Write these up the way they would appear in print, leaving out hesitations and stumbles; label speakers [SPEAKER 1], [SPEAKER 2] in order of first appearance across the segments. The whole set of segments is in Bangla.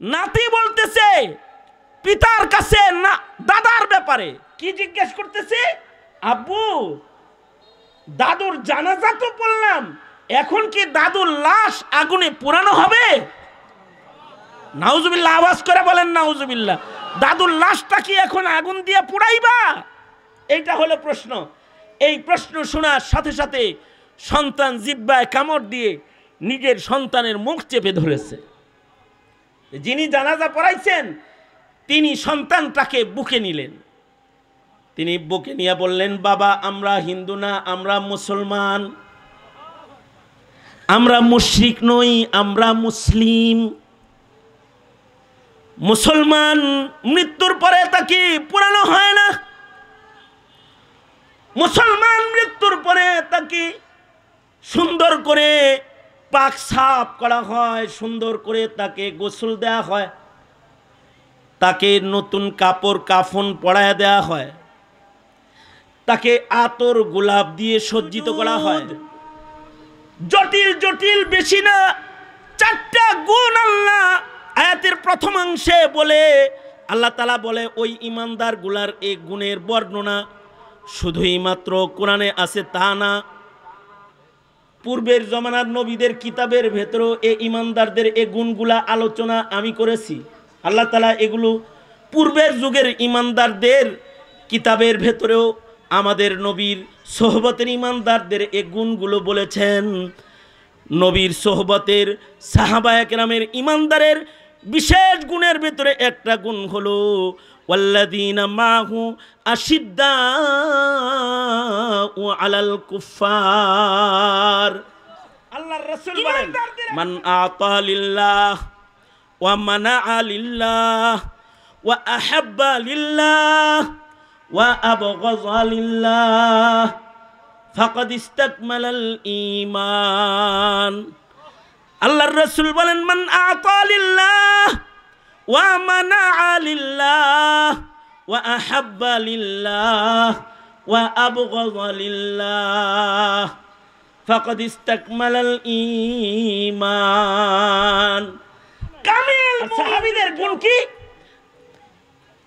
[SPEAKER 1] নাতি বলতেছে পিতার কাছে না দাদার ব্যাপারে কি জিজ্ঞেস করতেছে, আব্বু দাদুর জানাজা তো পড়লাম, এখন কি দাদুর লাশ আগুনে পোড়ানো হবে? নাউজুবিল্লাহ, আওয়াজ করে বলেন নাউজুবিল্লাহ। দাদুর লাশটা কি এখন আগুন দিয়ে পোড়াইবা? এইটা হলো প্রশ্ন। এই প্রশ্ন শোনার সাথে সাথে সন্তান জিহ্বায় কামড় দিয়ে নিজের সন্তানের মুখ চেপে ধরেছে। যিনি জানাজা পড়াইছেন তিনি সন্তানটাকে বুকে নিলেন। তিনি বুকে নিয়ে বললেন, বাবা আমরা হিন্দু না, আমরা মুসলমান, আমরা মুশরিক নই, আমরা মুসলিম। মুসলমান মৃত্যুর পরে তাকে পোড়ানো হয় না, মুসলমান মৃত্যুর পরে তাকে সুন্দর করে পাক সাফ করা হয়, সুন্দর করে তাকে গোসল দেয়া হয়, তাকে নতুন কাপড় কাফন পরায় দেয়া হয়, তাকে আতর গোলাপ দিয়ে সজ্জিত করা হয়। জটিল জটিল বেশি না, 4টা গুণ আল্লাহ আয়াতের প্রথম অংশে বলে আল্লাহ তাআলা বলে ওই ইমানদার গুলার এই গুণের বর্ণনা শুধুই মাত্র কোরআনে আছে তা না, পূর্বের জমানার নবীদের কিতাবের ভেতরেও এই ইমানদারদের এই গুণগুলা আলোচনা আমি করেছি। আল্লাহ তাআলা এগুলো পূর্বের যুগের ইমানদারদের কিতাবের ভেতরেও আমাদের নবীর সোহবতের ইমানদারদের এই গুণগুলো বলেছেন। নবীর সোহবতের সাহাবায়ে কেরামের ইমানদারের বিশেষ গুণের ভেতরে একটা গুণ হলো ওয়াল্লাযীনা মাহু আশিদ্দাউ আলাল কুফার। আল্লাহর রাসূল বলেন, মান আতা লিল্লাহ ওয়া মানাআ লিল্লাহ ওয়া আহাব্বা লিল্লাহ ওয়া আবগাযা লিল্লাহ ফাকাদ ইসতাকমালাল ঈমান। আল্লাহর রাসূল বলেন, মান আতা লিল্লাহ ওয়া মানাআ লিল্লাহ ওয়া আহাব্বা লিল্লাহ ওয়া আবগাযা লিল্লাহ ফাকাদ ইসতাকমালাল ঈমান। কামিল সাহাবীদের গুণ কি?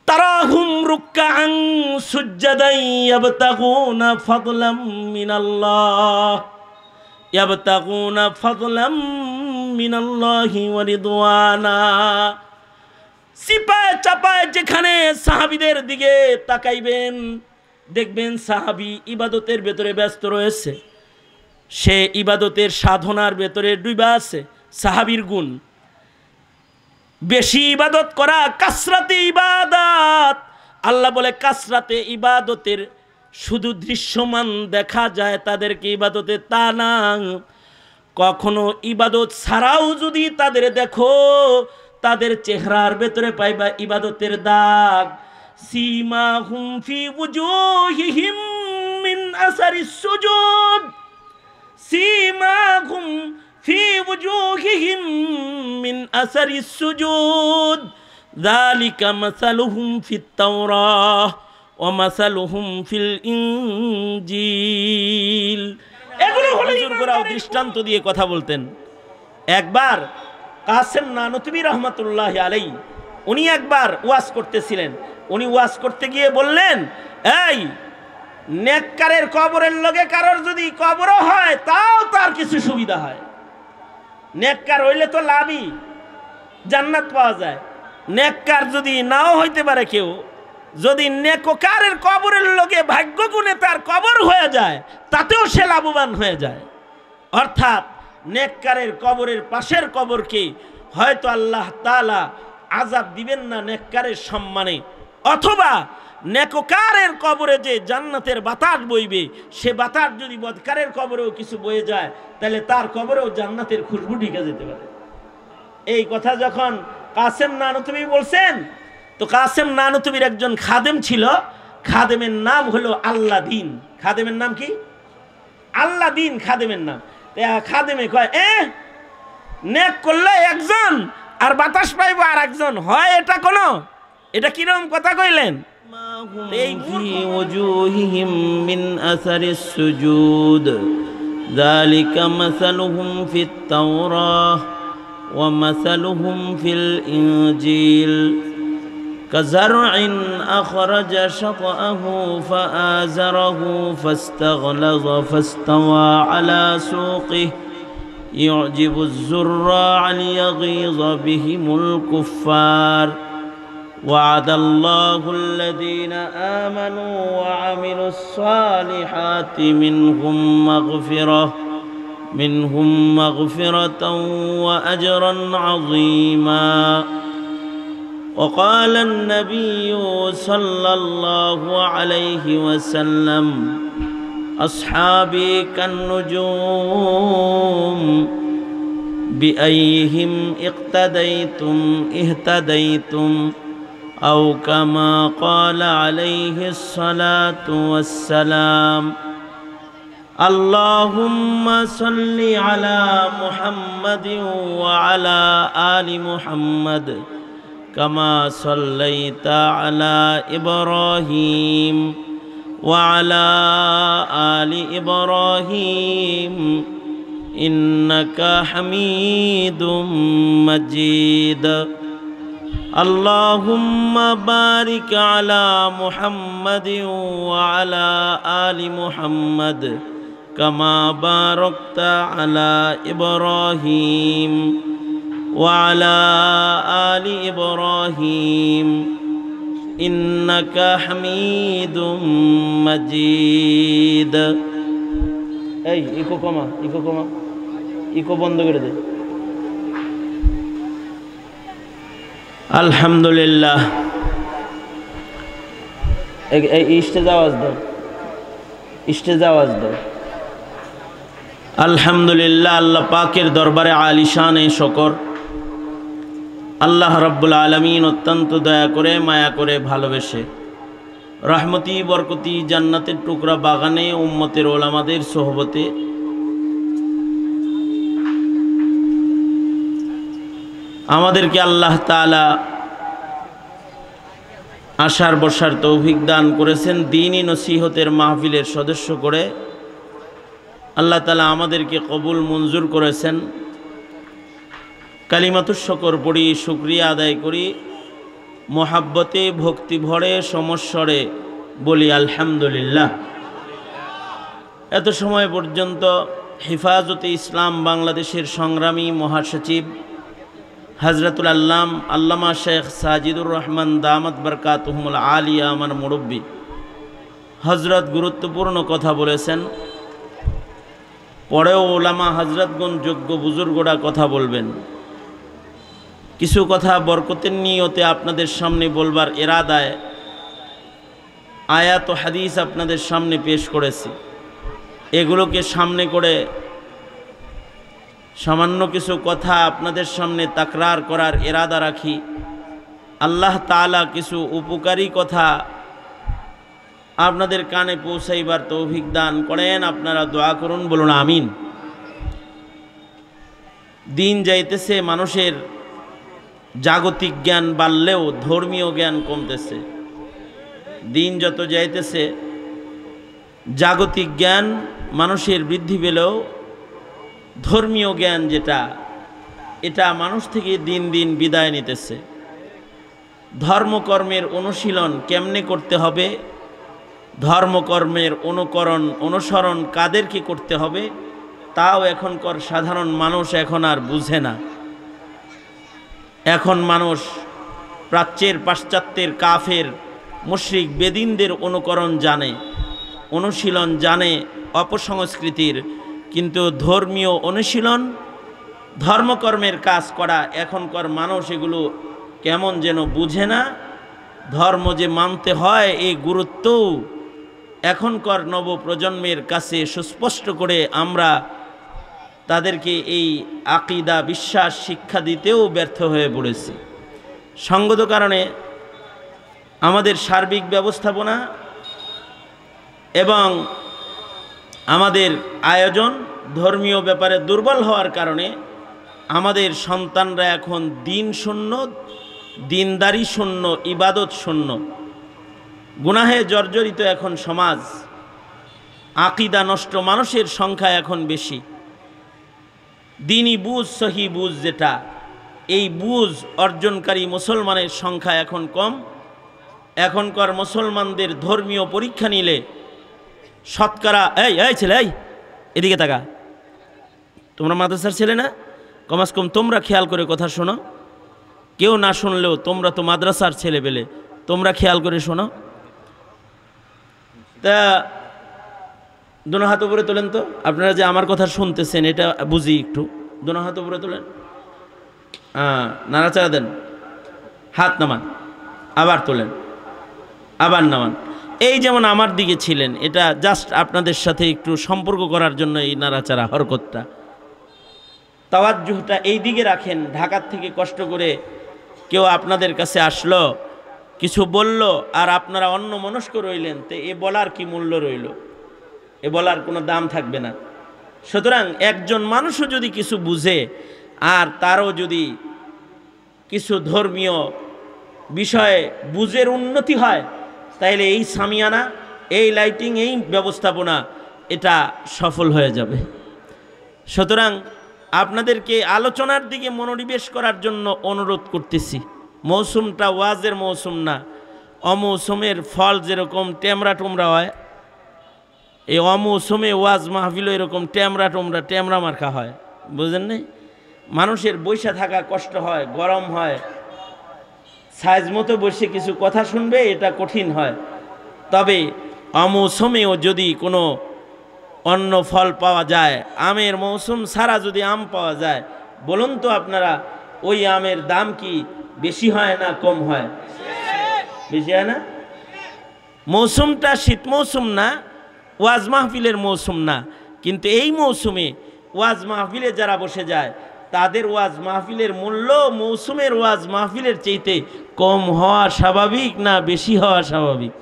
[SPEAKER 1] তারাহুম রুকআন সুজদান ইয়াবতাগুনা ফাদলাম মিনাল্লাহ ইয়াবতাগুনা ফাদলাম মিনাল্লাহি ওয়া রিদওয়ানা। সিপায় চাপায় যেখানে সাহাবীদের দিকে তাকাইবেন দেখবেন সাহাবী ইবাদতের ভেতরে ব্যস্ত রয়েছে, সে ইবাদতের সাধনার ভেতরে ডুবা আছে। সাহাবীর গুণ বেশি ইবাদত করা, কাসরাতে ইবাদত। আল্লাহ বলে কাসরাতে ইবাদতের শুধু দৃশ্যমান দেখা যায় তাদেরকে ইবাদতে, তা না, কখনো ইবাদত ছাড়াও যদি তাদের দেখো তাদের চেহারার ভেতরে পাইবা ইবাদতের দাগ। সীমাহুম ফি ওয়ুজুহিহিম মিন আসারিস সুজুদ, সীমাহুম ফি ওয়ুজুহিহিম মিন আসারিস সুজুদ, যালিকা মাসালুহুম ফিত তাওরাহ ওয়া মাসালুহুম ফিল ইনজিল। এগুলো হুজুরগোরাও দৃষ্টান্ত দিয়ে কথা বলতেন। একবার কাসেম নানতুবি রহমাতুল্লাহ আলাইহি উনি একবার ওয়াজ করতেছিলেন। উনি ওয়াজ করতে গিয়ে বললেন, এই নেককারের কবরের লগে কারোর যদি কবরও হয় তাও তার কিছু সুবিধা হয়। নেককার হইলে তো লাভই, জান্নাত পাওয়া যায়। নেককার যদি নাও হইতে পারে কেউ, যদি নেককারের কবরের লগে ভাগ্য গুণে তার কবর হয়ে যায় তাতেও সে লাভবান হয়ে যায়। অর্থাৎ নেককারের কবরের পাশের কবরকে হয়তো আল্লাহ তাআলা আযাব দিবেন না নেককারের সম্মানে, অথবা নেককারের কবরে যে জান্নাতের বাতাস বইবে সে বাতাস যদি বদকারের কবরেও কিছু বয়ে যায় তাহলে তার কবরেও জান্নাতের খুশবু ঢুকে যেতে পারে। এই কথা যখন কাসেম নানতুবি বলছেন, তো কাসেম নানতুবির একজন খাদেম ছিল, খাদেমের নাম হলো আল্লাদিন। খাদেমের নাম কি? আল্লাদিন খাদেমের নাম। খাদেমে কয়, নেক করলে একজন আর বাতাস পাইব আর একজন, হয় এটা কোন, এটা কিরকম কথা কইলেন? এই ফি ওয়ুজুহিহিম মিন আসারিস সুজুদ, যালিকা মাসালুহুম ফিত তাওরাহ ومثلهم في الإنجيل كزرع أخرج شطأه فآزره فاستغلظ فاستوى على سوقه يعجب الزراع ليغيظ بهم الكفار وعد الله الذين آمنوا وعملوا الصالحات منهم مغفرة وأجرا عظيما. وقال النبي صلى الله عليه وسلم أصحابي كالنجوم بأيهم اقتديتم اهتديتم أو كما قال عليه الصلاة والسلام. اللهم صل على محمد وعلى آل محمد كما صليت على إبراهيم وعلى آل إبراهيم إنك حميد مجيد. اللهم بارك على محمد وعلى آل محمد كما باركت على إبراهيم وعلى آل إبراهيم إنك حميد مجيد. এই ইকো কমা ইকো বন্ধ করে দে। আলহামদুলিল্লাহ। স্টেজ আওয়াজ দাও। আলহামদুলিল্লাহ। আল্লাহ পাকের দরবারে আলিশানে শকর। আল্লাহ রাব্বুল আলামিন অত্যন্ত দয়া করে মায়া করে ভালোবেসে রহমতি বরকতি জান্নাতের টুকরা বাগানে উম্মতের ওলামাদের সোহবতে আমাদেরকে আল্লাহ তাআলা আসার বসার তৌফিক দান করেছেন। দ্বীনি নসিহতের মাহফিলের সদস্য করে আল্লাহ তাআলা আমাদেরকে কবুল মঞ্জুর করেছেন। কালিমাতুশ শুকর পড়ি, শুকরিয়া আদায় করি, মোহাব্বতে ভক্তি ভরে সমস্বরে বলি আলহামদুলিল্লাহ। এত সময় পর্যন্ত হেফাজতে ইসলাম বাংলাদেশের সংগ্রামী মহাসচিব হযরতুল আল্লামা শেখ সাজিদুর রহমান দামাত বরকাতুহুমুল আলিয়া আমার মুরব্বী হজরত গুরুত্বপূর্ণ কথা বলেছেন। পরেও ওলামা হজরতগণ যোগ্য বুজুর্গরা কথা বলবেন। কিছু কথা বরকতের নিয়তে আপনাদের সামনে বলবার ইরাদায় আয়াত ও হাদিস আপনাদের সামনে পেশ করেছি। এগুলোকে সামনে করে সামান্য কিছু কথা আপনাদের সামনে তাকরার করার ইরাদা রাখি। আল্লাহ তাআলা কিছু উপকারী কথা আপনাদের কানে পৌঁছাইবার তৌফিক দান করেন। আপনারা দোয়া করুন, বলুন আমিন। দিন যাইতেছে, মানুষের জাগতিক জ্ঞান বাড়লেও ধর্মীয় জ্ঞান কমতেছে। দিন যত যাইতেছে জাগতিক জ্ঞান মানুষের বৃদ্ধি পেলেও ধর্মীয় জ্ঞান এটা মানুষ থেকে দিন দিন বিদায় নিতেছে। ধর্মকর্মের অনুশীলন কেমনে করতে হবে, ধর্মকর্মের অনুসরণ কাদেরকে করতে হবে, তাও এখনকার সাধারণ মানুষ এখন আর বুঝে না। এখন মানুষ প্রাচ্যের পাশ্চাত্যের কাফের মুশরিক বেদিনদের অনুকরণ জানে, অনুশীলন জানে অপসংস্কৃতির, কিন্তু ধর্মীয় অনুশীলন ধর্মকর্মের কাজ করা এখনকার মানুষ এগুলো কেমন যেন বুঝে না। ধর্ম যে মানতে হয় এই গুরুত্ব এখনকার নবপ্রজন্মের কাছে সুস্পষ্ট করে আমরা তাদেরকে এই আকীদা বিশ্বাস শিক্ষা দিতেও ব্যর্থ হয়ে পড়েছি। সঙ্গত কারণে আমাদের সার্বিক ব্যবস্থাপনা এবং আমাদের আয়োজন ধর্মীয় ব্যাপারে দুর্বল হওয়ার কারণে আমাদের সন্তানরা এখন দিন শূন্য, দিনদারি শূন্য, ইবাদত শূন্য, গুনাহে জর্জরিত এখন সমাজ, আকীদা নষ্ট মানুষের সংখ্যা এখন বেশি। দিনই বুঝ, সহি বুঝ যেটা এই বুঝ অর্জনকারী মুসলমানের সংখ্যা এখন কম। এখনকার মুসলমানদের ধর্মীয় পরীক্ষা নিলে শতকরা এই ছেলে এই এদিকে তাকা, তোমরা মাদ্রাসার ছেলে না? কমাস কম তোমরা খেয়াল করে কথা শোনো, কেউ না শুনলেও তোমরা তো মাদ্রাসার ছেলে পেলে, তোমরা খেয়াল করে শোনো। তা দোনো হাত উপরে তোলেন তো, আপনারা যে আমার কথা শুনতেছেন এটা বুঝি একটু। দোনো হাত উপরে তোলেন, নাড়াচাড়া দেন, হাত নামান, আবার তোলেন, আবার নামান। এই যেমন আমার দিকে ছিলেন, এটা জাস্ট আপনাদের সাথে একটু সম্পর্ক করার জন্য এই নাড়াচাড়া হরকতটা। তাওয়াজ্জুহটা এই দিকে রাখেন। ঢাকার থেকে কষ্ট করে কেউ আপনাদের কাছে আসলো, কিছু বলল, আর আপনারা অন্য মনস্ক রইলেন, তো এ বলার কি মূল্য রইল? এ বলার কোনো দাম থাকবে না। সুতরাং একজন মানুষও যদি কিছু বুঝে আর তারও যদি কিছু ধর্মীয় বিষয়ে বুঝের উন্নতি হয়, তাইলে এই সামিয়ানা, এই লাইটিং, এই ব্যবস্থাপনা এটা সফল হয়ে যাবে। সুতরাং আপনাদেরকে আলোচনার দিকে মনোনিবেশ করার জন্য অনুরোধ করতেছি। মৌসুমটা ওয়াজের মৌসুম না। অমৌসুমের ফল যেরকম টেমরা টুমরা হয়, এই অমৌসুমে ওয়াজ মাহফিলও এরকম টেমরা মার্কা হয়, বুঝেন নাই? মানুষের বসে থাকা কষ্ট হয়, গরম হয়, সাইজ মতো বসে কিছু কথা শুনবে এটা কঠিন হয়। তবে অমৌসুমেও যদি কোনো অন্য ফল পাওয়া যায়, আমের মৌসুম সারা যদি আম পাওয়া যায়, বলুন তো আপনারা ওই আমের দাম কি বেশি হয় না কম হয়? বেশি হয় না? মৌসুমটা শীত মৌসুম না, ওয়াজ মাহফিলের মৌসুম না, কিন্তু এই মৌসুমে ওয়াজ মাহফিলে যারা বসে যায় তাদের ওয়াজ মাহফিলের মূল্য মৌসুমের ওয়াজ মাহফিলের চাইতে কম হওয়া স্বাভাবিক না বেশি হওয়া স্বাভাবিক?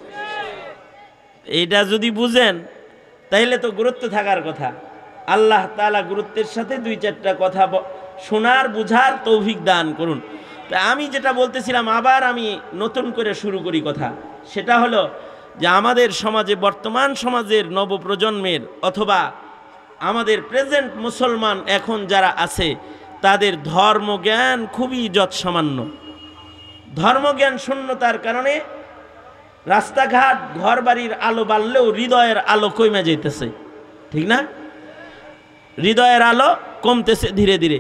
[SPEAKER 1] এটা যদি বুঝেন তাইলে তো গুরুত্ব থাকার কথা। আল্লাহ তাআলা গুরুত্বের সাথে দুই চারটা কথা শোনার বুঝার তৌফিক দান করুন। তা আমি যেটা বলতেছিলাম, আবার আমি নতুন করে শুরু করি কথা। সেটা হলো যে আমাদের সমাজে, বর্তমান সমাজের নবপ্রজন্মের অথবা আমাদের প্রেজেন্ট মুসলমান এখন যারা আছে, তাদের ধর্মজ্ঞান খুবই যৎসামান্য। ধর্মজ্ঞান শূন্যতার কারণে রাস্তাঘাট ঘর বাড়ির আলো বাড়লেও হৃদয়ের আলো কমে যাইতেছে, ঠিক না? হৃদয়ের আলো কমতেছে ধীরে ধীরে।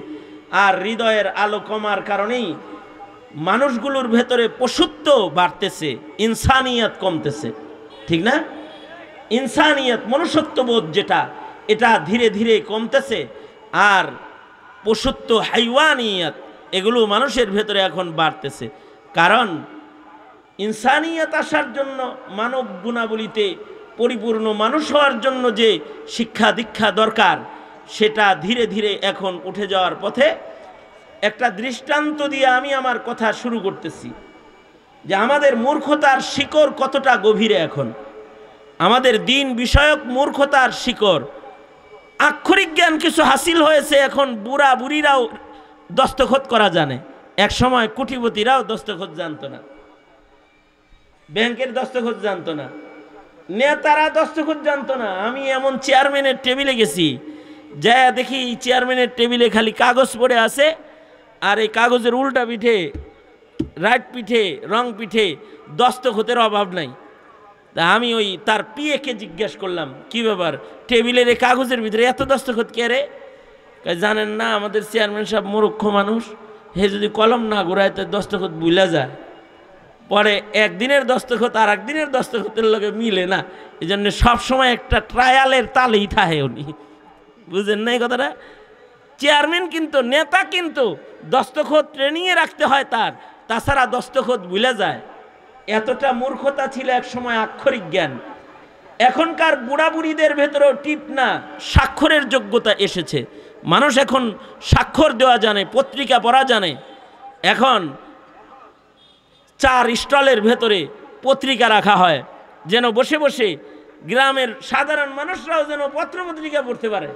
[SPEAKER 1] আর হৃদয়ের আলো কমার কারণেই মানুষগুলোর ভেতরে পশুত্ব বাড়তেছে, ইনসানিয়ত কমতেছে, ঠিক না? ইনসানিয়ত, মনুষ্যত্ববোধ যেটা, এটা ধীরে ধীরে কমতেছে। আর পশুত্ব, হাইওয়ানিয়ত, এগুলো মানুষের ভেতরে এখন বাড়তেছে। কারণ ইনসানিয়ত আসার জন্য, মানব গুণাবলীতে পরিপূর্ণ মানুষ হওয়ার জন্য যে শিক্ষা দীক্ষা দরকার, সেটা ধীরে ধীরে এখন উঠে যাওয়ার পথে। একটা দৃষ্টান্ত দিয়ে আমি আমার কথা শুরু করতেছি যে আমাদের মূর্খতার শিকড় কতটা গভীরে। এখন আমাদের দিন বিষয়ক মূর্খতার শিকড়। আক্ষরিক জ্ঞান কিছু হাসিল হয়েছে, এখন বুড়া বুড়িরাও দস্তখত করা জানে। এক সময় কোটিপতিরাও দস্তখত জানতো না, ব্যাংকের দস্তখত জানতো না, নেতারা দস্তখত জানতো না। আমি এমন চেয়ারম্যানের টেবিলে গেছি, যা দেখি চেয়ারম্যানের টেবিলে খালি কাগজ পড়ে আছে, আর এই কাগজের উল্টা পিঠে, রাইট পিঠে, রং পিঠে দস্তখতের অভাব নাই। তা আমি ওই তার পিএকে জিজ্ঞেস করলাম, কি ব্যাপার, টেবিলের এই কাগজের ভিতরে এত দস্তখত কে রে? জানেন না, আমাদের চেয়ারম্যান সাহেব মূর্খ মানুষ, হে যদি কলম না ঘোরায় তার দস্তখত ভুলে যায়, পরে একদিনের দস্তখত আর একদিনের দস্তখতের লগে মিলে না, এই জন্য সবসময় একটা ট্রায়ালের তালেই থাকে উনি। বুঝেন না এই কথাটা? চেয়ারম্যান কিন্তু, নেতা কিন্তু দস্তখত ট্রেনিংয়ে রাখতে হয় তার, তাছাড়া দস্তখত ভুলে যায়। এতটা মূর্খতা ছিল এক সময় আক্ষরিক জ্ঞান। এখনকার বুড়া বুড়িদের ভেতরেও টিপ না, স্বাক্ষরের যোগ্যতা এসেছে। মানুষ এখন স্বাক্ষর দেওয়া জানে, পত্রিকা পড়া জানে। এখন 4 স্টলের ভেতরে পত্রিকা রাখা হয়, যেন বসে বসে গ্রামের সাধারণ মানুষরাও যেন পত্রপত্রিকা পড়তে পারে।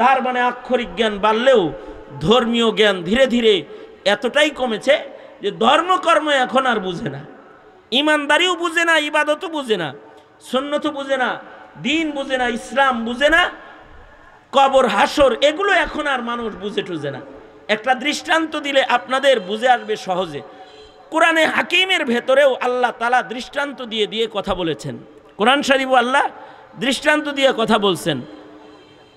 [SPEAKER 1] তার মানে আক্ষরিক জ্ঞান বাড়লেও ধর্মীয় জ্ঞান ধীরে ধীরে এতটাই কমেছে যে ধর্মকর্ম এখন আর বুঝে না, ইমানদারিও বুঝে না, ইবাদতও বুঝে না, সুন্নতও বুঝে না, দিন বুঝে না, ইসলাম বুঝে না, কবর হাসর এগুলো এখন আর মানুষ বুঝে টুঝে না। একটা দৃষ্টান্ত দিলে আপনাদের বুঝে আসবে সহজে। কোরআনে হাকিমের ভেতরেও আল্লাহ তাআলা দৃষ্টান্ত দিয়ে দিয়ে কথা বলেছেন। কোরআন শরীফ আল্লাহ দৃষ্টান্ত দিয়ে কথা বলছেন।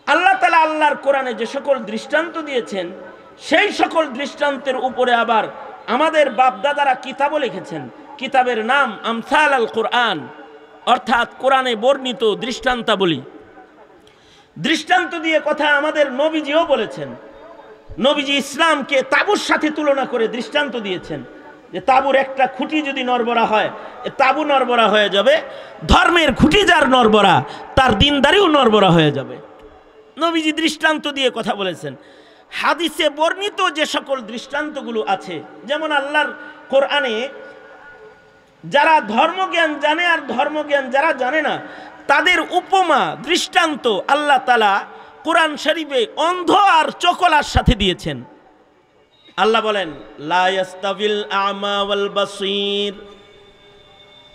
[SPEAKER 1] আল্লাহ তাআলা আল্লাহর কোরআনে যে সকল দৃষ্টান্ত দিয়েছেন সেই সকল দৃষ্টান্তের উপরে আবার আমাদের বাপদাদারা কিতাবও লিখেছেন। কিতাবের নাম আমসাল আল কোরআন, অর্থাৎ কোরআনে বর্ণিত দৃষ্টান্তাবলী। দৃষ্টান্ত দিয়ে কথা আমাদের নবীজিও বলেছেন। নবীজি ইসলামকে তাবুর সাথে তুলনা করে দৃষ্টান্ত দিয়েছেন যে তাবুর একটা খুঁটি যদি নড়বড়া হয়, তাবু নড়বড়া হয়ে যাবে। ধর্মের খুঁটি যার নড়বড়া, তার দিনদারিও নড়বড়া হয়ে যাবে। নবীজি দৃষ্টান্ত দিয়ে কথা বলেছেন। হাদিসে বর্ণিত যে সকল দৃষ্টান্তগুলো আছে, যেমন আল্লাহর কোরআনে যারা ধর্মজ্ঞান জানে আর ধর্মজ্ঞান যারা জানে না তাদের উপমা দৃষ্টান্ত আল্লাহ তাআলা কোরআন শরীফে অন্ধ আর চকলার সাথে দিয়েছেন। আল্লাহ বলেন লা ইয়াস্তাবিল আমা ওয়াল বাসীর,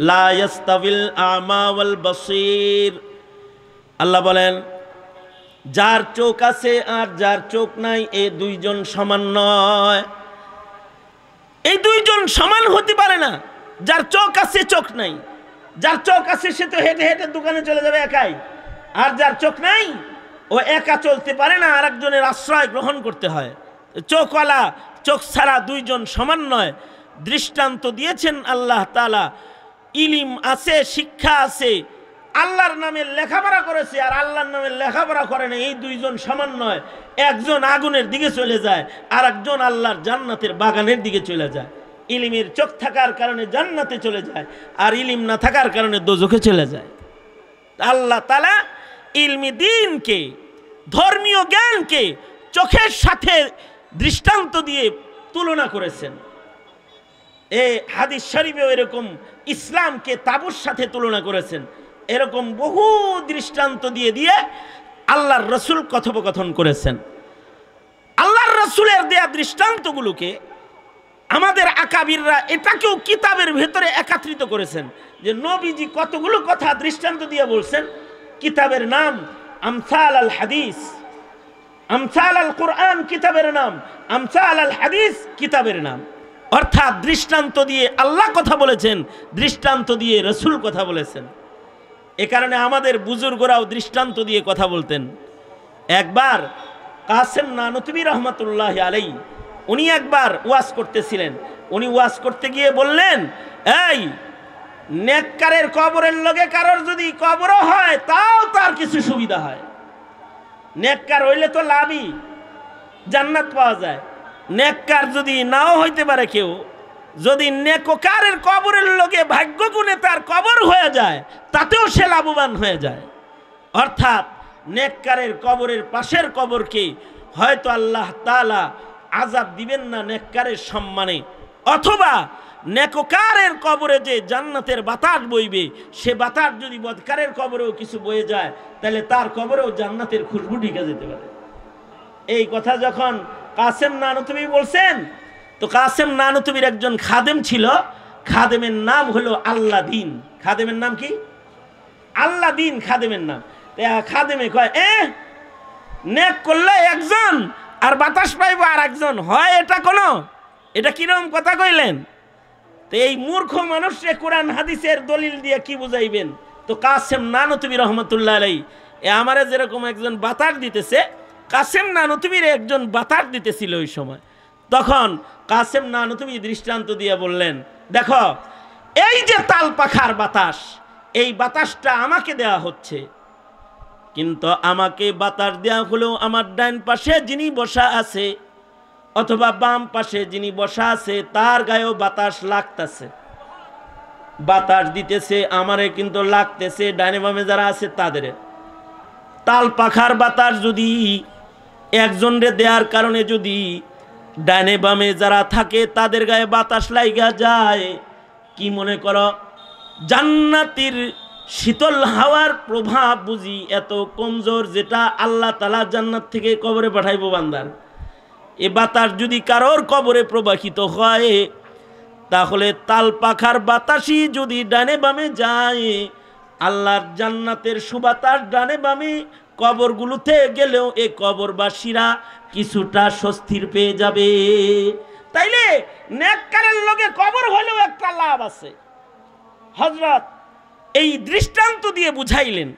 [SPEAKER 1] লা ইয়াস্তাবিল আমা ওয়াল বাসীর। আল্লাহ বলেন যার চোখ আছে আর যার চোখ নাই এই দুইজন সমান নয়। এই দুইজন সমান হতে পারে না। যার চোখ আছে চোখ নাই, যার চোখ আছে সে তো হেঁটে হেঁটে দোকানে চলে যাবে একাই, আর যার চোখ নাই ও একা চলতে পারে না, আর একজনের আশ্রয় গ্রহণ করতে হয়। চোখওয়ালা চোখ ছাড়া দুইজন সমান নয়। দৃষ্টান্ত দিয়েছেন আল্লাহ তাআলা। ইলিম আছে, শিক্ষা আছে, আল্লাহর নামে লেখাপড়া করেছে আর আল্লাহর নামে লেখাপড়া করে না, এই দুইজন সমান নয়। একজন আগুনের দিকে চলে যায় আর একজন আল্লাহর জান্নাতের বাগানের দিকে চলে যায়। ইলিমের চোখ থাকার কারণে জান্নাতে চলে যায়, আর ইলিম না থাকার কারণে দোজখে চলে যায়। আল্লাহ তাআলা ইলমি দ্বীনকে, ধর্মীয় জ্ঞানকে চোখের সাথে দৃষ্টান্ত দিয়ে তুলনা করেছেন। এই হাদিস শরীফেও এরকম ইসলামকে তাবুর সাথে তুলনা করেছেন। এরকম বহু দৃষ্টান্ত দিয়ে দিয়ে আল্লাহর রসুল কথোপকথন করেছেন। আল্লাহর রসুলের দেয়া দৃষ্টান্তগুলোকে আমাদের আকাবিররা এটাকেও কিতাবের ভেতরে একত্রিত করেছেন যে নবীজি কতগুলো কথা দৃষ্টান্ত দিয়ে বলছেন। কিতাবের নাম আমসাল আল হাদিস, আমসাল আল কোরআন কিতাবের নাম, আমসাল আল হাদিস কিতাবের নাম। অর্থাৎ দৃষ্টান্ত দিয়ে আল্লাহ কথা বলেছেন, দৃষ্টান্ত দিয়ে রসুল কথা বলেছেন। এ কারণে আমাদের বুজুর্গরাও দৃষ্টান্ত দিয়ে কথা বলতেন। একবার কাসেম নানুতুবি রহমতুল্লাহ আলাইহি উনি একবার ওয়াজ করতেছিলেন। উনি ওয়াজ করতে গিয়ে বললেন, এই নেককারের কবরের লগে কারোর যদি কবরও হয় তাও তার কিছু সুবিধা হয়। নেককার হইলে তো লাভই, জান্নাত পাওয়া যায়। নেককার যদি নাও হইতে পারে কেউ, যদি নেককারের কবরের লগে ভাগ্যগুণে তার কবর হয়ে যায় তাতেও সে লাভবান হয়ে যায়। অর্থাৎ নেককারের কবরের পাশের কবরকে হয়তো আল্লাহ তাআলা আযাব দিবেন না নেককারের সম্মানে, অথবা নেককারের কবরে যে জান্নাতের বাতাস বইবে সে বাতাস যদি বদকারের কবরেও কিছু বয়ে যায় তাহলে তার কবরেও জান্নাতের খুশবু ঢেকে যেতে পারে। এই কথা যখন কাসেম নানুতুবি বলছেন, তো কাসেম নানুতুবির একজন খাদেম ছিল, খাদেমের নাম হলো আল্লাদিন। খাদেমের নাম কি? আল্লাদিন খাদেমের নাম। খাদেমে কয় নেক করলে একজন আর বাতাস পাইব আর একজন, হয় এটা কোনো, এটা কিরকম কথা কইলেন? তো এই মূর্খ মানুষে কোরআন হাদিসের দলিল দিয়ে কি বুঝাইবেন? তো কাসেম নানুতুবি রহমতুল্লাহ আলাইহি আমারে যেরকম একজন বাতাস দিতেছে, কাসেম নানুতুবির একজন বাতাস দিতেছিল ওই সময়। তখন কাসেম নানুতুবি দৃষ্টান্ত দিয়ে বললেন, দেখো এই যে তাল পাখার বাতাস, এই বাতাসটা আমাকে দেয়া হচ্ছে, কিন্তু আমাকে বাতাস দেওয়া হলেও আমার ডান পাশে যিনি বসা আছে অথবা বাম পাশে যিনি বসা আছে তার গায়েও বাতাস লাগতেছে, বাতাস দিতেছে আমারে, কিন্তু লাগতেছে ডানে বামে যারা আছে তাদের। তাল পাখার বাতাস যদি একজনরে দেওয়ার কারণে যদি ডানে বামে যারা থাকে তাদের গায়ে বাতাস লাইগা যায়, কি মনে করো জান্নাতের শীতল হাওয়ার প্রভাব বুঝি এত কমজোর যেটা আল্লাহ তাআলা জান্নাত থেকে কবরে পাঠাইবো বান্দার? এ বাতাস যদি কারোর কবরে প্রবাহিত হয় তাহলে তাল পাখার বাতাসই যদি ডানে বামে যায়, আল্লাহর জান্নাতের সুবাতাস ডানে বামে কবরগুলোতে গেলেও এই কবরবাসীরা কিছুটা স্বস্তির পেয়ে যাবে। তাইলে নেককারের লগে কবর হলেও একটা লাভ আছে। হযরত এই দৃষ্টান্ত দিয়ে বুঝাইলেন।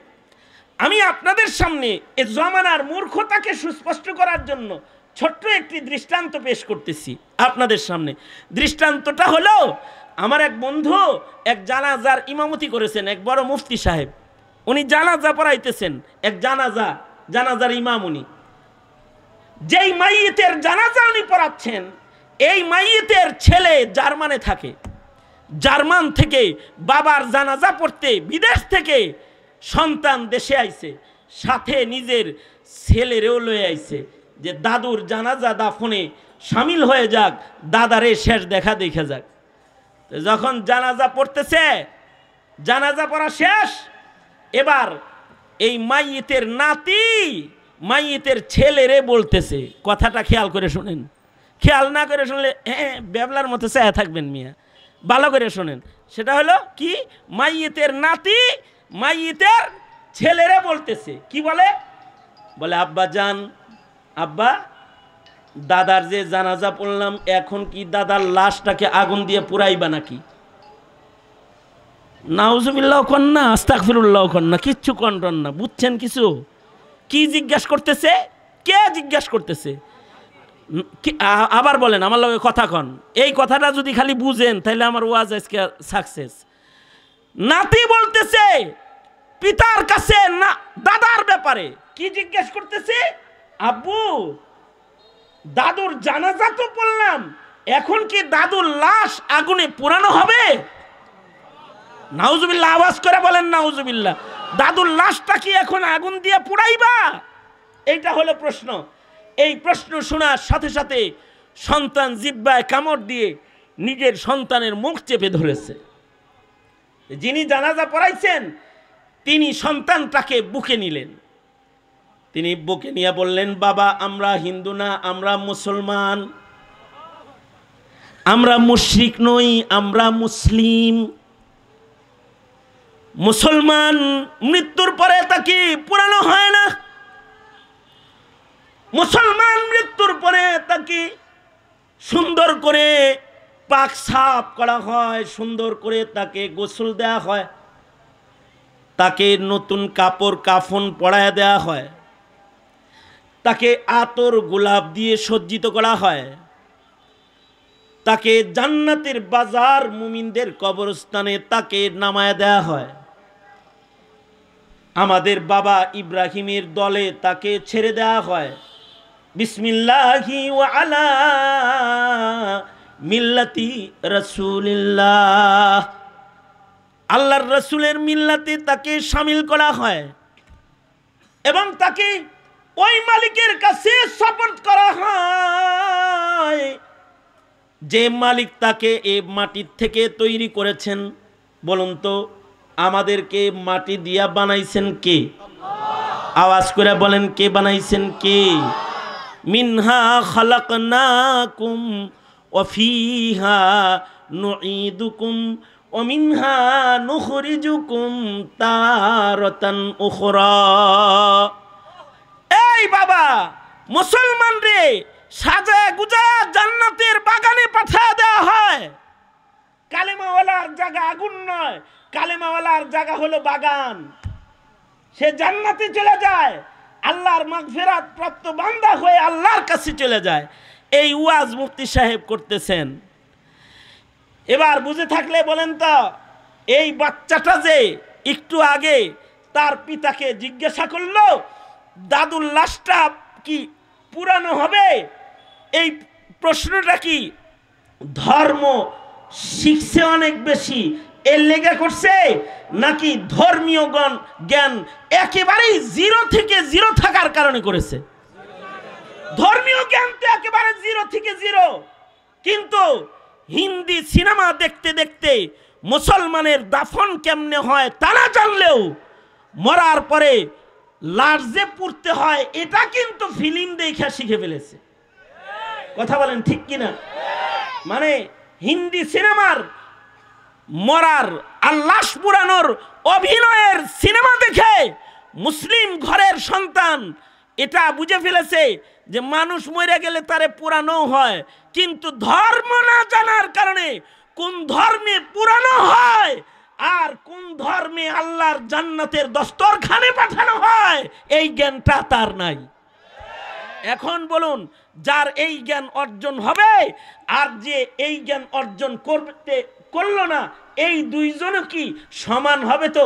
[SPEAKER 1] আমি আপনাদের সামনে এই জমানার মূর্খতাকে সুস্পষ্ট করার জন্য ছোট্ট একটি দৃষ্টান্ত পেশ করতেছি আপনাদের সামনে। দৃষ্টান্তটা হলো, আমার এক বন্ধু এক জানাজার ইমামতি করেছেন, এক বড় মুফতি সাহেব। উনি জানাজা পড়াইতেছেন, এক জানাজার ইমাম। উনি যেই মাইয়িতের জানাজা উনি পড়াচ্ছেন, এই মাইয়িতের ছেলে জার্মানে থাকে। জার্মান থেকে বাবার জানাজা পড়তে বিদেশ থেকে সন্তান দেশে আইছে, সাথে নিজের ছেলেরেও লয়ে আইছে যে দাদুর জানাজা দাফনে শামিল হয়ে যাক, দাদারে শেষ দেখা দেখে যাক। যখন জানাজা পড়তেছে, জানাজা পড়া শেষ, এবার এই মাইয়িতের নাতি মাইয়িতের ছেলেরে বলতেছে, কথাটা খেয়াল করে শোনেন, খেয়াল না করে শুনলে হ্যাঁ বেবলার মতো চেয়ে থাকবেন মিয়া, ভালো করে শোনেন। সেটা হলো কি, মাইয়িতের নাতি মাইয়িতের ছেলেরে বলতেছে, কি বলে? বলে আব্বা জান, আব্বা দাদার যে জানাজা পড়লাম, এখন কি দাদার লাশটাকে আগুন দিয়ে পুরাইবা নাকি? নাউজুবিল্লাহ কন্যা, আস্তাগফিরুল্লাহ কন্যা, কিচ্ছু কন্টন না, বুঝছেন কিছু? কি জিজ্ঞাসা করতেছে? কে জিজ্ঞাসা করতেছে? আবার বলেন, আমার লগে কথা কন। এই কথাটা যদি খালি বুঝেন তাহলে আমার ওয়াজ আজকে সাকসেস। নাতি বলতেছে পিতার কাছে না দাদার ব্যাপারে, কি জিজ্ঞেস করতেছে? আব্বু দাদুর জানাজা তো পড়লাম, এখন কি দাদুর লাশ আগুনে পোড়ানো হবে? নাউজুবিল্লাহ, আওয়াজ করে বলেন নাউজুবিল্লাহ। দাদুর লাশটা কি এখন আগুন দিয়ে পুড়াইবা? এইটা হলো প্রশ্ন। এই প্রশ্ন শোনার সাথে সাথে সন্তান জিহ্বায় কামড় দিয়ে নিজের সন্তানের মুখ চেপে ধরেছে। যিনি জানাজা পড়াইছেন তিনি সন্তানটাকে বুকে নিলেন। তিনি বুকে নিয়ে বললেন, বাবা আমরা হিন্দু না, আমরা মুসলমান, আমরা মুশরিক নই, আমরা মুসলিম। মুসলমান মৃত্যুর পরে তাকে পোড়ানো হয় না, মুসলমান মৃত্যুর পরে তাকে সুন্দর করে পাক সাফ করা হয়, সুন্দর করে তাকে গোসল দেওয়া হয়, তাকে নতুন কাপড় কাফন পরায় দেওয়া হয়, তাকে আতর গোলাপ দিয়ে সজ্জিত করা হয়, তাকে জান্নাতের বাজার মুমিনদের কবরস্থানে তাকে নামায় দেওয়া হয়। আমাদের বাবা ইব্রাহিমের দলে তাকে ছেড়ে দেওয়া হয়। বিসমিল্লাহি ওয়া আলা মিল্লাতি রাসূলিল্লাহ, আল্লাহর রাসূলের মিল্লাতে তাকে শামিল করা হয় এবং তাকে ওই মালিকের কাছে সুপর্দ করা হয় যে মালিক তাকে এই মাটির থেকে তৈরি করেছেন। বলুন তো আমাদেরকে মাটি দিয়া বানাইছেন কে? আওয়াজ করে বলেন, কে বানাইছেন? কে? মিনহা খালাকনাকুম ওয়া ফিহা নুঈদুকুম ওয়া মিনহা নুখরিজুকুম তারাতান উখরা। এই বাবা মুসলমান রে, সাজায় গুজায় জান্নাতের বাগানে পাঠিয়ে দেওয়া হয়। কালেমাওয়ালার জায়গা আগুন নয়, কালেমাওয়ালার জায়গা হলো বাগান। সে জান্নাতে চলে যায়, আল্লাহর মাগফিরাত প্রাপ্ত বান্দা হয়ে আল্লাহর কাছে চলে যায়। এই ওয়াজ মুফতি সাহেব করতেছেন। এবার বুঝে থাকলে বলেন তো, এই বাচ্চাটা যে একটু আগে তার পিতাকে জিজ্ঞাসা করলো দাদুর লাশটা কি পুরানো হবে, এই প্রশ্নটা কি ধর্ম শিখছে অনেক বেশি এর লেগে করছে, নাকি ধর্মীয় জ্ঞান একেবারেই জিরো থেকে জিরো থাকার কারণে করেছে? ধর্মীয় জ্ঞান তো একেবারে জিরো থেকে জিরো, কিন্তু হিন্দি সিনেমা দেখতে দেখতে মুসলমানের দাফন কেমনে হয় তা না জানলেও মরার পরে লাশ যে পুড়তে হয় এটা কিন্তু ফিল্ম দেখে শিখে ফেলেছে। কথা বলেন ঠিক কিনা? মানে হিন্দি সিনেমার মরার আর লাশ পুরানোর অভিনয়ের সিনেমা দেখে মুসলিম ঘরের সন্তান এটা বুঝে ফেলেছে যে মানুষ মরে গেলে তারে পুরানো হয়, কিন্তু ধর্ম না জানার কারণে কোন ধর্মে পুরানো হয় আর কোন ধর্মে আল্লাহর জান্নাতের দস্তরখানে পাঠানো হয় এই জ্ঞানটা তার নাই। এখন বলুন, যার এই জ্ঞান অর্জন হবে আর যে এই জ্ঞান অর্জন করলো না, এই দুইজনও কি সমান হবে? তো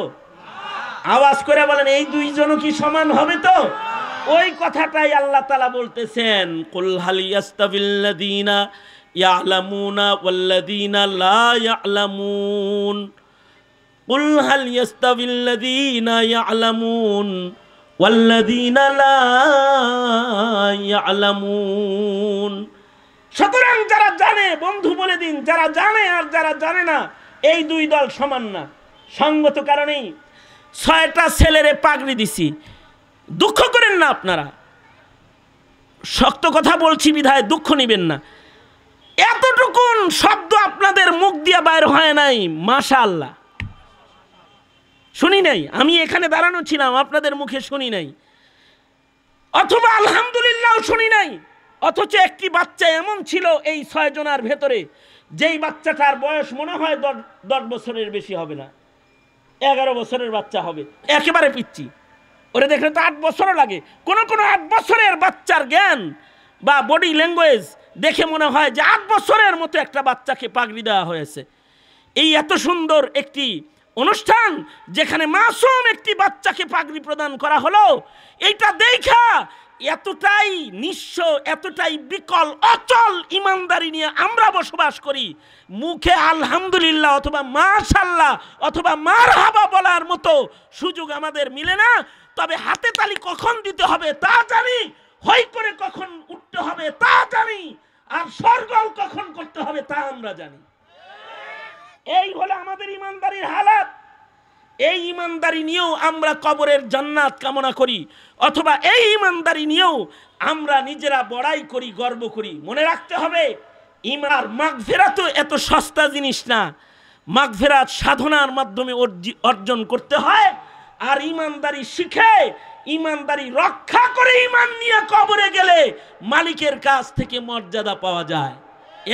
[SPEAKER 1] আওয়াজ করে বলেন, এই দুইজনও কি সমান হবে? তো ওই কথাটাই আল্লাহ তাআলা বলতেছেন, কুল হাল ইয়াস্তাবিল্লাযীনা ইয়ালামুনা ওয়াল্লাযীনা লা ইয়ালামুন, কুল হাল ইয়াস্তাবিল্লাযীনা ইয়ালামুন ওয়াল্লাযীনা লা ইয়ালামুন। সুতরাং যারা জানে, বন্ধু বলে দিন, যারা জানে আর যারা জানে না এই দুই দল সমান না। সঙ্গত কারণেই 6টা ছেলেরে পাগড়ি দিছি। দুঃখ করেন না আপনারা, শক্ত কথা বলছি বিধায় দুঃখ নিবেন না। এতটুকুন শব্দ আপনাদের মুখ দিয়া বাইর হয় নাই, মাশাআল্লাহ, শুনি নাই। আমি এখানে দাঁড়ানো ছিলাম, আপনাদের মুখে শুনি নাই, অথবা আলহামদুলিল্লাহ শুনি নাই। অথচ একটি বাচ্চা এমন ছিল এই 6 জনের ভেতরে, যেই বাচ্চাটার বয়স মনে হয় 10 বছরের বেশি হবে না, 11 বছরের বাচ্চা হবে, একেবারে পিচ্ছি। ওরে দেখলে তো 8 বছরও লাগে। কোন 8 বছরের বাচ্চার জ্ঞান বা বডি ল্যাঙ্গুয়েজ দেখে মনে হয় যে 8 বছরের মতো একটা বাচ্চাকে পাগড়ি দেওয়া হয়েছে। এই এত সুন্দর একটি অনুষ্ঠান যেখানে মাসুম একটি বাচ্চাকে পাগড়ি প্রদান করা হলো, এইটা দেখা এতটাই নিঃস্ব, এতটাই বিকল, অচল ইমানদারি নিয়ে আমরা বসবাস করি, মুখে আলহামদুলিল্লাহ অথবা মাশাআল্লাহ অথবা মারহাবা বলার মতো সুযোগ আমাদের মিলে না। তবে হাতে তালি কখন দিতে হবে তা জানি, হই করে কখন উঠতে হবে তা জানি, আর সরগোল কখন করতে হবে তা আমরা জানি। এই হলো আমাদের ইমানদারির হালাত। এই ইমানদারি নিয়েও আমরা কবরের জান্নাত কামনা করি, অথবা এই ইমানদারি নিয়েও আমরা নিজেরা বড়াই করি, গর্ব করি। মনে রাখতে হবে, ইমান মাগফিরাত এত সস্তা জিনিস না। মাগফিরাত সাধনার মাধ্যমে অর্জন করতে হয়, আর ইমানদারি শিখে ইমানদারি রক্ষা করে ইমান নিয়ে কবরে গেলে মালিকের কাছ থেকে মর্যাদা পাওয়া যায়,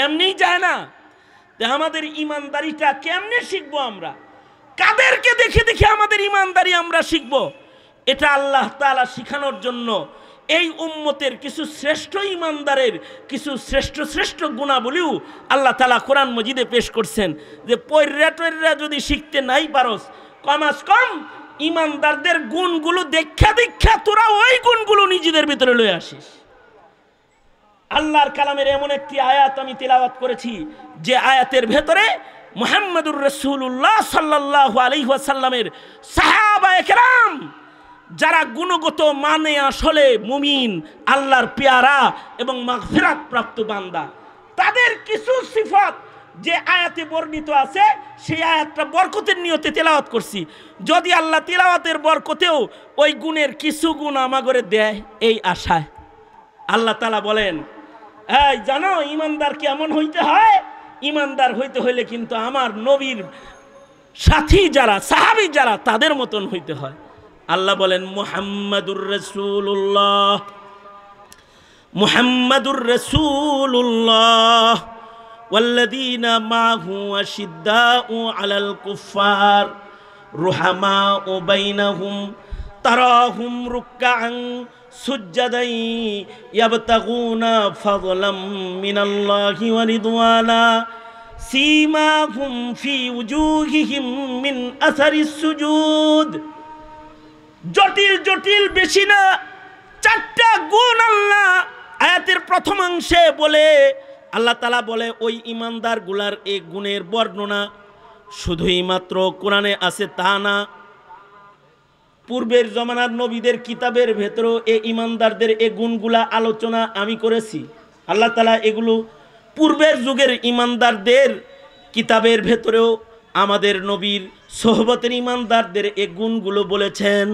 [SPEAKER 1] এমনিই যায় না। আমাদের ইমানদারিটা কেমনে শিখবো আমরা? কাদেরকে দেখে দেখে আমাদের ইমানদারি আমরা শিখব? এটা আল্লাহ তাআলা শিখানোর জন্য এই উম্মতের কিছু শ্রেষ্ঠ ইমানদারের কিছু শ্রেষ্ঠ গুণাবলীও আল্লাহ তাআলা কোরআন মজিদে পেশ করছেন, যে পয়রা যদি শিখতে নাই পারস, কমাস কম ইমানদারদের গুণগুলো দেখা তোরা ওই গুণগুলো নিজেদের ভিতরে লয়ে আসিস। আল্লাহর কালামের এমন একটি আয়াত আমি তিলাওয়াত করেছি, যে আয়াতের ভেতরে মুহাম্মদুর রাসূলুল্লাহ সাল্লাল্লাহু আলাইহি ওয়াসাল্লামের সাহাবায়ে কেরাম যারা গুণগত মানে আসলে মুমিন, আল্লাহর পেয়ারা এবং মাগফিরাত প্রাপ্ত বান্দা, তাদের কিছু সিফাত যে আয়াতে বর্ণিত আছে, সেই আয়াতটা বরকতের নিয়তে তেলাওয়াত করছি। যদি আল্লাহ তেলাওয়াতের বরকতেও ওই গুণের কিছু গুণ আমাগরে দেয়, এই আশায়। আল্লাহ তাআলা বলেন, এই জানো ইমানদার কেমন হইতে হয়? ইমানদার হইতে হইলে কিন্তু আমার নবীর সাথী যারা, সাহাবী যারা, তাদের মতন হইতে হয়। আল্লাহ বলেন, মুহাম্মাদুর রাসূলুল্লাহ, মুহাম্মাদুর রাসূলুল্লাহ ওয়াল্লাযীনা মাআহু আশিদ্দাউ আলাল কুফফার রুহামাউ বাইনাহুম তারাহুম রুকআন সুজ্জাদান ইয়াবতাগুনা ফাযলাম মিনাল্লাহি ওয়া রিদওয়ানা সীমাহুম ফি উজুহিহিম মিন আসারিস সুজুদ। জটিল জটিল বেশি না, 4টা গুণ আল্লাহ আয়াতের প্রথমাংশে বলে আল্লাহ তাআলা বলে ওই ইমানদার গুলার এই গুণের বর্ণনা শুধুই মাত্র কোরআনে আছে তা না, পূর্বের জমানার নবীদের কিতাবের ভেতরেও এই ইমানদারদের এই গুণগুলা আলোচনা আমি করেছি। আল্লাহ তাআলা এগুলো পূর্বের যুগের ইমানদারদের কিতাবের ভেতরেও আমাদের নবীর সোহবতের ইমানদারদের এই গুণগুলো বলেছেন।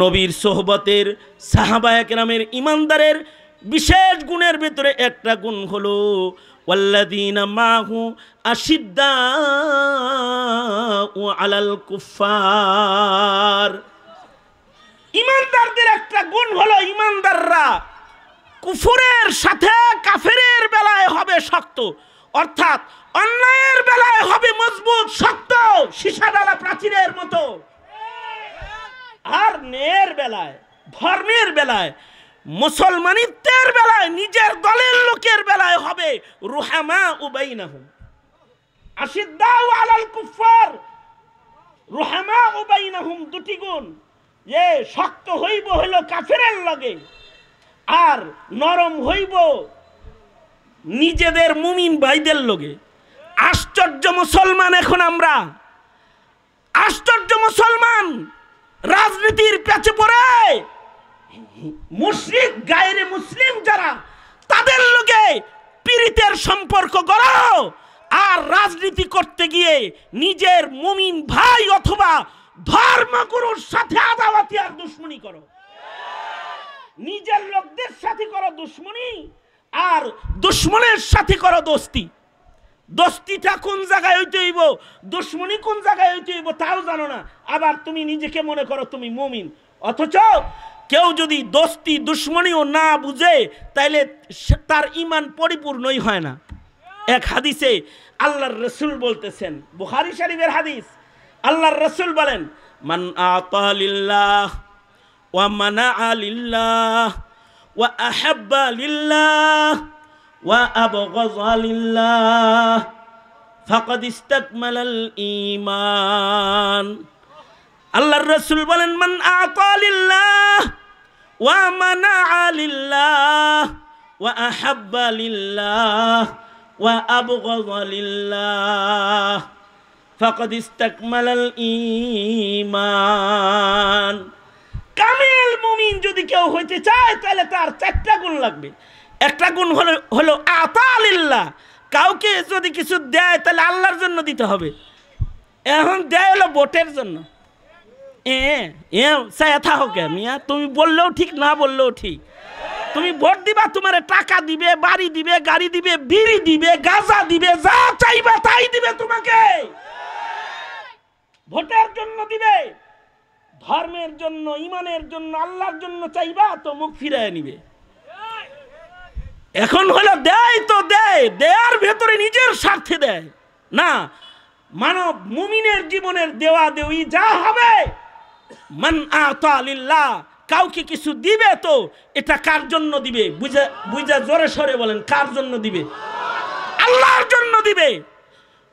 [SPEAKER 1] নবীর সোহবতের সাহাবায়ে কেরামের ইমানদারের বিশেষ গুণের ভেতরে একটা গুণ হলো ওয়াল্লাযীনা মাহু আশিদ্দাউ আলাল কুফফার। ইমানদারদের একটা গুণ হলো ইমানদাররা কুফরের সাথে কাফেরের বেলায় হবে শক্ত, অর্থাৎ অন্যায়ের বেলায় হবে মজবুত শক্ত সীসাডালা প্রাচীরের মতো, আর ন্যায়ের বেলায় ধর্মের বেলায় মুসলমানিত্বের বেলায় নিজের দলের লোকের বেলায় হবে রুহামা উবাইনাহুম আশিদ্দাউ আলাল কুফার রুহামা উবাইনাহুম। দুটি গুণ, যে শক্ত হইব হইল কাফেরের লগে আর নরম হইব নিজেদের মুমিন ভাইদের লগে। আশ্চর্য মুসলমান এখন আমরা, আশ্চর্য মুসলমান রাজনীতির পেছে পড়ে মুশরিক গায়রে মুসলিম যারা তাদের লগে পীড়িতের সম্পর্ক গড়ো, আর রাজনীতি করতে গিয়ে নিজের মুমিন ভাই অথবা ধর্মগুরুর সাথে আদাওয়াতি আর দুশমনি করো, নিজের লোকদের সাথে করো দুশমনি আর দুশমনের সাথে করো দোস্তি। দোস্তিটা কোন জায়গায় হইতে হইব, দুশমনি কোন জায়গায় হইতে হইব তাও জানো না, আবার তুমি নিজেকে মনে করো তুমি মুমিন। অথচ কেউ যদি দোস্তি দুশমনিও না বুঝে তাইলে তার ঈমান পরিপূর্ণই হয় না। এক হাদিসে আল্লাহর রাসূল বলতেছেন, বুখারী শরীফের হাদিস, আল্লাহর রাসূল বলেন, মান আতা লিল্লাহ ওয়া মানাআ লিল্লাহ ওয়া আহাব্বা লিল্লাহ ওয়া আবগাযা লিল্লাহ ফাকাদ ইসতাকমালাল ঈমান। আল্লাহর রাসূল বলেন, মান আতা লিল্লাহ ওয়া মানাআ লিল্লাহ ওয়া আহাব্বা লিল্লাহ ওয়া আবগাযা লিল্লাহ ফাকাদ ইসতাকমালাল ঈমান। কামিল মুমিন যদি কেউ হইতে চায় তাহলে তার চারটা গুণ লাগবে। একটা গুণ হলো আতা লিল্লাহ, কাউকে যদি কিছু দেয় তাহলে আল্লাহর জন্য দিতে হবে। এখন দেয় হলো ভোটের জন্য, মিয়া তুমি বললেও ঠিক না বললেও ঠিক, তুমি ভোট দিবা, তোমার টাকা দিবে, বাড়ি দিবে, গাড়ি দিবে, বিড়ি দিবে, গাঁজা দিবে, যা চাইবা তাই দিবে তোমাকে, ভোটের জন্য দিবে। ধর্মের জন্য, ইমানের জন্য, আল্লাহর জন্য চাইবা তো মুখ ফিরায় নিবে। এখন হলো দেয় তো দেয়, দেয়ার ভেতরে নিজের স্বার্থে দেয় না। মানব মুমিনের জীবনের দেওয়া দেওয়ি যা হবে, মান আতা লিল্লাহ, কাউকে কিছু দিবে তো এটা কার জন্য দিবে? বুঝা জোরে সরে বলেন, কার জন্য দিবে? আল্লাহর জন্য দিবে।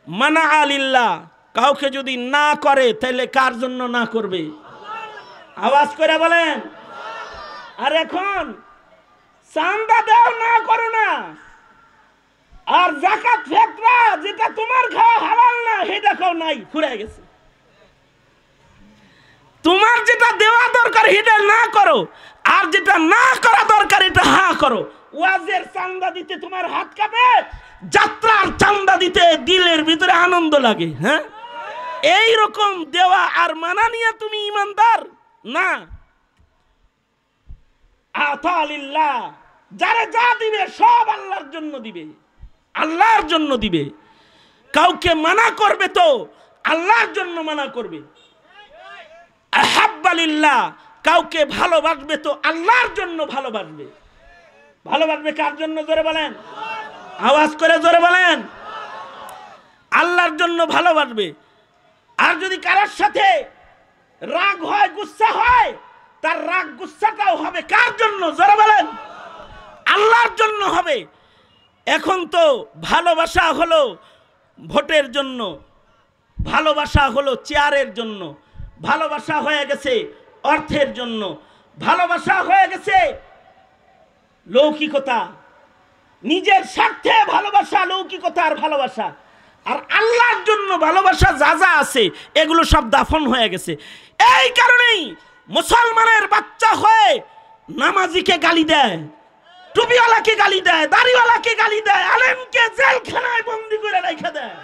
[SPEAKER 1] মানা আলিল্লাহ, কাউকে যদি না করে তাহলে কার জন্য না করবে? আওয়াজ করে বলেন। আর এখন চান্দা দাও না করো না, আর যাকাত ফিতরা যেটা তোমার খাওয়া হালাল না সেটা খাও নাই, ফুরাই গেছে। তোমার যেটা দেওয়া দরকার সেটা না করো, আর যেটা না করা দরকার এটা হ্যাঁ করো। ওয়াজের চান্দা দিতে তোমার হাত কাঁপে, যাত্রার চান্দা দিতে দিলের ভিতরে আনন্দ লাগে। হ্যাঁ, এই রকম দেওয়া আর মানা নিয়ে তুমি ইমানদার না। আতা লিল্লাহ, যারা যা দিবে সব আল্লাহর জন্য দিবে, আল্লাহর জন্য দিবে। কাউকে মানা করবে তো আল্লাহর জন্য মানা করবে। আহাব্বা লিল্লাহ, কাউকে ভালোবাসবে তো আল্লাহর জন্য ভালোবাসবে। ভালোবাসবে কার জন্য? জোরে বলেন, আওয়াজ করে জোরে বলেন। আল্লাহর জন্য ভালোবাসবে। আর যদি কারোর সাথে রাগ হয়, গুসা হয়, তার রাগ গুসাটাও হবে কার জন্য? জোরে বলেন, আল্লাহর জন্য হবে। এখন তো ভালোবাসা হলো ভোটের জন্য, ভালোবাসা হলো চেয়ারের জন্য, ভালোবাসা হয়ে গেছে অর্থের জন্য, ভালোবাসা হয়ে গেছে লৌকিকতা, নিজের স্বার্থে ভালোবাসা, লৌকিকতার ভালোবাসা। আর আল্লাহর জন্য ভালোবাসা যা যা আছে এগুলো সব দাফন হয়ে গেছে। এই কারণেই মুসলমানের বাচ্চা হয়ে নামাজিকে গালি দেয়, টুপিওয়ালাকে গালি দেয়, দাড়িওয়ালাকে গালি দেয়, আলেমকে জেলখানায় বন্দি করে রেখে দেয়।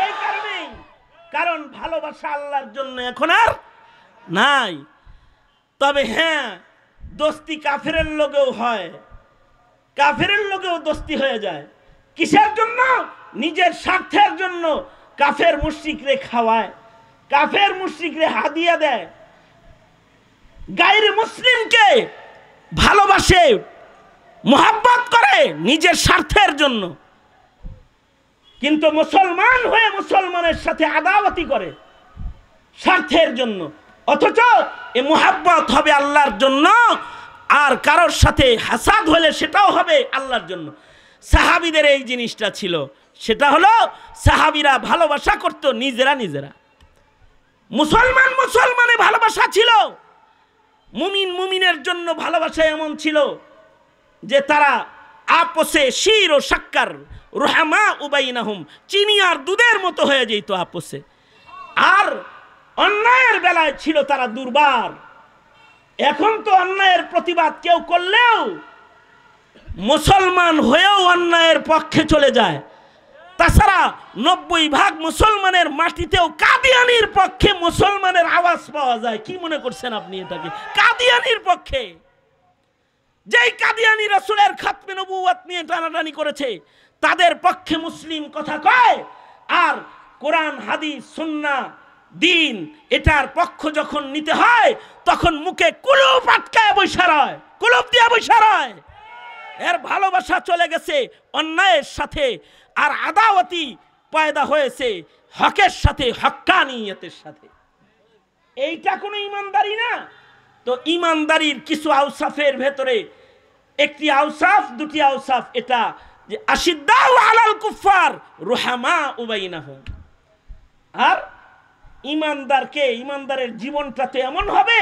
[SPEAKER 1] এই কারণেই, কারণ ভালোবাসা আল্লাহর জন্য এখন আর নাই। তবে হ্যাঁ, দোস্তি কাফেরের লোকেও হয়, কাফেরের লোকেও দোস্তি হয়ে যায়। কিসের জন্য? নিজের স্বার্থের জন্য। কাফের মুশরিকরে খাওয়ায়, কাফের মুশরিকরে হাদিয়া দেয়। গায়রে মুসলিমকে ভালোবাসে, মোহাব্বত করে নিজের স্বার্থের জন্য, কিন্তু মুসলমান হয়ে মুসলমানের সাথে আদাওয়াতি করে স্বার্থের জন্য। অথচ এ মোহাব্বত হবে আল্লাহর জন্য, আর কারোর সাথে হাসাদ হলে সেটাও হবে আল্লাহর জন্য। সাহাবীদের এই জিনিসটা ছিল, সেটা হলো সাহাবীরা ভালোবাসা করত নিজেরা নিজেরা। মুসলমান মুসলমানে ভালোবাসা ছিল, মুমিন মুমিনের জন্য ভালোবাসা এমন ছিল যে তারা আপসে শির ও শাক্কার রুহামা উবাইনাহুম, চিনি আর দুধের মতো হয়ে যেত আপসে। আর অন্যায়ের বেলায় ছিল তারা দুর্বার। এখন তো অন্যায়ের প্রতিবাদ কেউ করলেও মুসলমান হয়েও অন্যায়ের পক্ষে চলে যায়। তাছাড়া 90% মুসলমানের মাটিতেও কাদিয়ানির পক্ষে মুসলমানের আওয়াজ পাওয়া যায়। কি মনে করছেন আপনি এটাকে? কাদিয়ানির পক্ষে, যেই কাদিয়ানি রাসূলের খাতমে নবুয়ত নিয়ে টানাটানি করেছে, তাদের পক্ষে মুসলিম কথা কয়। আর কোরআন হাদিস সুন্নাহ দিন এটার পক্ষ যখন নিতে হয় তখন মুখে কুলুপ আটকায় বৈশা রয়, কুলুপ দিয়ে বৈশা রয়। এর ভালোবাসা চলে গেছে অন্যায়ের সাথে, আর আদাওয়াতি পয়দা হয়েছে হকের সাথে, হক্কানিয়তের সাথে। এইটা কোনো ইমানদারি না। তো ইমানদারির কিছু আওসাফের ভেতরে একটি আওসাফ, দুটি আওসাফ, এটা যে আশিদ্দাউ আলাল কুফার রুহামা উবাইনাহুম। আর ইমানদারকে, ইমানদারের জীবনটাতে এমন হবে,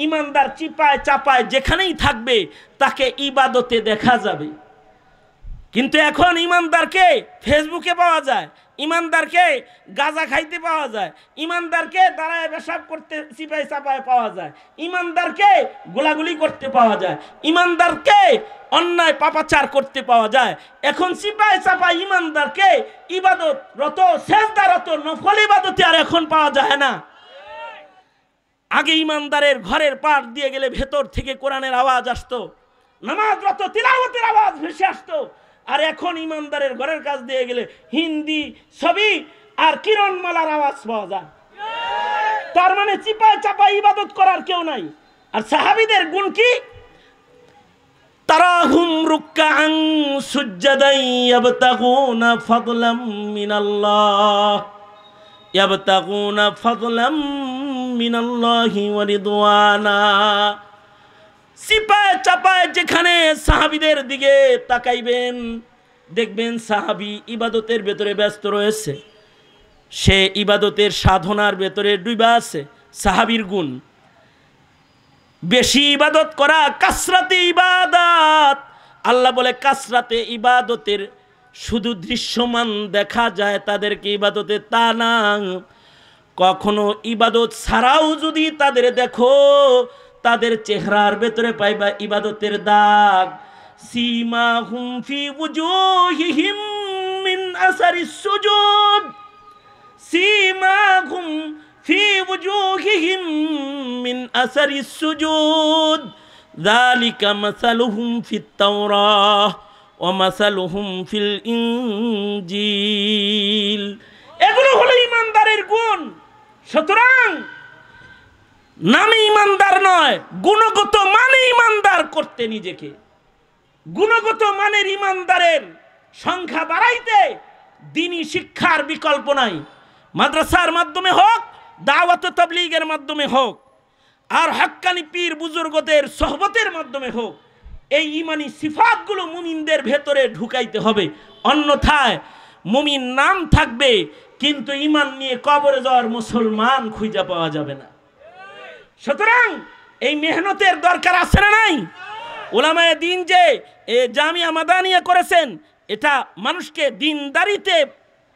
[SPEAKER 1] ইমানদার চিপায় চাপায় যেখানেই থাকবে তাকে ইবাদতে দেখা যাবে। কিন্তু এখন ইমানদারকে ফেসবুকে পাওয়া যায়, ইমানদারকে গাঁজা খাইতে পাওয়া যায়, ইমানদারকে দাঁড়ায় পেশাব করতে চিপায় চাপায় পাওয়া যায়, ইমানদারকে গোলাগুলি করতে পাওয়া যায়, ইমানদারকে অন্যায় পাপাচার করতে পাওয়া যায়। এখন চিপায় চাপায় ইমানদারকে ইবাদতরত, সেজদারত, নফল ইবাদতে আর এখন পাওয়া যায় না। আগে ইমানদারের ঘরের পাশ দিয়ে গেলে ভেতর থেকে কোরআনের আওয়াজ আসতো, নামাজরত তিলাওয়াতের আওয়াজ ভেসে আসতো। আর এখন ইমানদারের ঘরের কাছ দিয়ে গেলে হিন্দি ছবি আর কিরণমালার আওয়াজ পাওয়া যায়। তার মানে চিপায় চাপায় ইবাদত করার কেউ নাই। আর সাহাবীদের গুণ কি? তারাহুম রুকআন সুজদান ইয়াবতাগুনা ফাদলাম মিনাল্লাহ, ইয়াবতাগুনা ফাদলাম মিনাল্লাহি ওয়া রিদওয়ানা। চিপায় চাপায় যেখানে সাহাবীদের দিকে তাকাইবেন, দেখবেন সাহাবী ইবাদতের ভেতরে ব্যস্ত রয়েছে, সে ইবাদতের সাধনার ভেতরে ডুবা আছে। সাহাবীর গুণ বেশি ইবাদত করা, কাসরাতে ইবাদত। আল্লাহ বলে কাসরাতে ইবাদতের শুধু দৃশ্যমান দেখা যায় তাদেরকে ইবাদতে, তা না, কখনো ইবাদত ছাড়াও যদি তাদের দেখো তাদের চেহারার ভেতরে পাইবা ইবাদতের দাগ। সীমাহুম ফি ওয়ুজুহিহিম মিন আসারিস সুজুদ, সীমাহুম ফি ওয়ুজুহিহিম মিন আসারিস সুজুদ, যালিকা মাসালুহুম ফিত তাওরাহ ওয়া মাসালুহুম ফিল ইনজিল। এগুলো হলো ইমানদারের গুণ। সুতরাং নামে ইমানদার নয়, গুণগত মানে ইমানদার করতে নিজেকে। গুণগত মানের ইমানদারের সংখ্যা বাড়াইতে দ্বীনি শিক্ষার বিকল্প নাই। মাদ্রাসার মাধ্যমে হোক, দাওয়াত ও তাবলীগের মাধ্যমে হোক, আর হক্কানি পীর বুজুর্গদের সোহবতের মাধ্যমে হোক, এই ইমানি সিফাতগুলো মুমিনদের ভেতরে ঢুকাইতে হবে। অন্যথায় মুমিন নাম থাকবে কিন্তু ইমান নিয়ে কবরে যাওয়ার মুসলমান খুঁজে পাওয়া যাবে না। সুতরাং এই মেহনতের দরকার আছে না নাই? উলামায়ে দিন যে জামিয়া মাদানিয়া করেছেন, এটা মানুষকে দিনদারিতে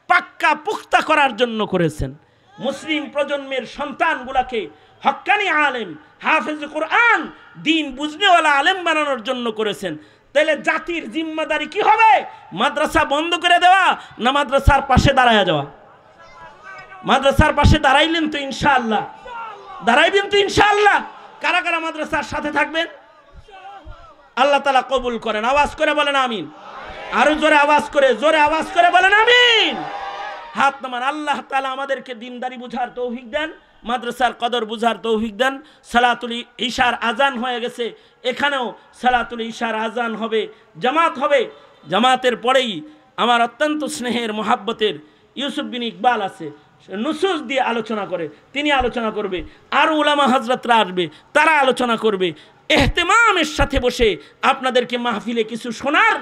[SPEAKER 1] পাক্কা পুক্তা করার জন্য করেছেন। মুসলিম প্রজন্মের সন্তানগুলাকে হক্কানি আলেম, হাফেজ কোরআন, দিন বুঝনেওয়ালা আলেম বানানোর জন্য করেছেন। তাহলে জাতির জিম্মাদারি কি হবে? মাদ্রাসা বন্ধ করে দেওয়া না মাদ্রাসার পাশে দাঁড়ায় যাওয়া? মাদ্রাসার পাশে দাঁড়াইলেন তো ইনশাআল্লাহ, দাঁড়াইবেন তো ইনশাআল্লাহ। কারা কারা মাদ্রাসার সাথে থাকবেন? আল্লাহ তাআলা কবুল করেন। আওয়াজ করে বলেন আমিন। আরো জোরে আওয়াজ করে, জোরে আওয়াজ করে বলেন আমিন। হাত নামান। আল্লাহ তাআলা আমাদেরকে দিনদারি বুঝার তৌফিক দেন, মাদ্রাসার কদর বুঝার তৌফিক দেন। সালাতুল ইশার আজান হয়ে গেছে, এখানেও সালাতুল ইশার আজান হবে, জামাত হবে। জামাতের পরেই আমার অত্যন্ত স্নেহের মহাব্বতের ইউসুফ বিন ইকবাল আছে, নুসুস দিয়ে আলোচনা করে, তিনি আলোচনা করবে। আর উলামা হজরতরা আসবে, তারা আলোচনা করবে। এহতেমামের সাথে বসে আপনাদেরকে মাহফিলে কিছু শোনার,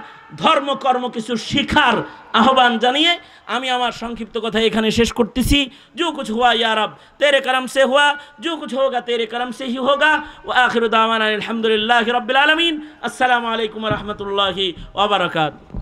[SPEAKER 1] ধর্মকর্ম কিছু শিখার আহ্বান জানিয়ে আমি আমার সংক্ষিপ্ত কথা এখানে শেষ করতেছি। जो कुछ हुआ या रब तेरे करम से हुआ, जो कुछ होगा तेरे करम से ही होगा। व आखिर दावाना अल्हम्दुलिल्लाहि रब्बिल आलमीन। अस्सलामु अलैकुम व रहमतुल्लाहि व बरकातुहू।